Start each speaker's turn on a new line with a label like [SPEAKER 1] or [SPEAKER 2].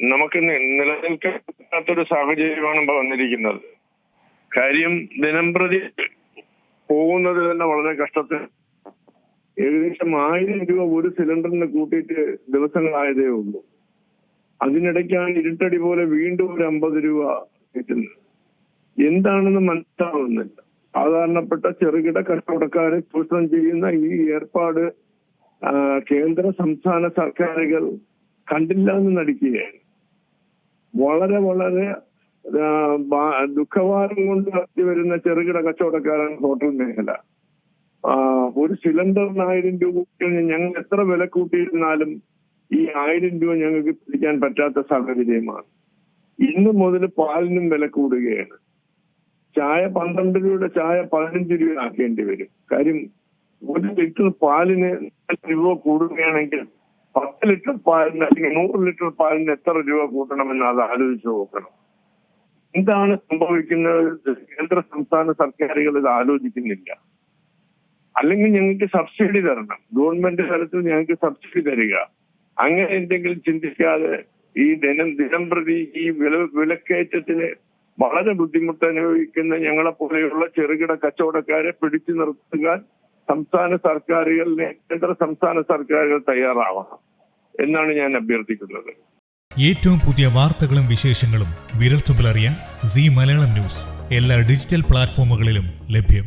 [SPEAKER 1] നമുക്ക് നിലനിൽക്കാത്തൊരു സാഹചര്യമാണ് ഇപ്പൊ വന്നിരിക്കുന്നത്. കാര്യം ദിനംപ്രതി പോകുന്നത് തന്നെ വളരെ കഷ്ടത്തിൽ. ഏകദേശം 1000 രൂപ ഒരു സിലിണ്ടറിന് കൂട്ടിയിട്ട് ദിവസങ്ങളായതേ ഉള്ളൂ. അതിനിടയ്ക്കാണ് ഇരുട്ടടി പോലെ വീണ്ടും ഒരു 50 രൂപ കിട്ടുന്നത്. എന്താണെന്ന് മനസ്സിലാവുന്നില്ല. സാധാരണപ്പെട്ട ചെറുകിട കച്ചവടക്കാരെ ചൂഷണം ചെയ്യുന്ന ഈ ഏർപ്പാട് കേന്ദ്ര സംസ്ഥാന സർക്കാരുകൾ കണ്ടില്ല എന്ന് നടിക്കുകയാണ്. വളരെ വളരെ ദുഃഖഭാരം കൊണ്ട് നടത്തി വരുന്ന ചെറുകിട കച്ചവടക്കാരാണ് ഹോട്ടൽ മേഖല. ഒരു സിലിണ്ടറിന് 1000 രൂപ ഞങ്ങൾ എത്ര വില കൂട്ടിയിരുന്നാലും ഈ 1000 രൂപ ഞങ്ങൾക്ക് പിടിക്കാൻ പറ്റാത്ത സാഹചര്യമാണ്. ഇന്ന് മുതൽ പാലിനും വില കൂടുകയാണ്. ചായ 12 രൂപയുടെ ചായ 15 രൂപ ആക്കേണ്ടി വരും. കാര്യം 1 ലിറ്റർ പാലിന് 4 രൂപ കൂടുകയാണെങ്കിൽ 10 ലിറ്റർ പാലിന് അല്ലെങ്കിൽ 100 ലിറ്റർ പാലിന് എത്ര രൂപ കൂട്ടണമെന്ന് അത് ആലോചിച്ച് നോക്കണം. എന്താണ് സംഭവിക്കുന്നത്? കേന്ദ്ര സംസ്ഥാന സർക്കാരുകൾ ഇത് ആലോചിക്കുന്നില്ല. അല്ലെങ്കിൽ ഞങ്ങൾക്ക് സബ്സിഡി തരണം, ഗവൺമെന്റ് തലത്തിൽ ഞങ്ങൾക്ക് സബ്സിഡി തരിക. അങ്ങനെ എന്തെങ്കിലും ചിന്തിക്കാതെ ഈ ദിനം പ്രതി ഈ വിലക്കയറ്റത്തിന് വളരെ ബുദ്ധിമുട്ട് അനുഭവിക്കുന്ന ഞങ്ങളെ പോലെയുള്ള ചെറുകിട കച്ചവടക്കാരെ പിടിച്ചു നിർത്തുക സംസ്ഥാന സർക്കാരുകൾ, കേന്ദ്ര സംസ്ഥാന സർക്കാരുകൾ തയ്യാറാവണം എന്നാണ് ഞാൻ അഭ്യർത്ഥിക്കുന്നത്.
[SPEAKER 2] ഏറ്റവും പുതിയ വാർത്തകളും വിശേഷങ്ങളും വിരൽത്തുമ്പിലറിയാൻ സീ മലയാളം ന്യൂസ് എല്ലാ ഡിജിറ്റൽ പ്ലാറ്റ്ഫോമുകളിലും ലഭ്യം.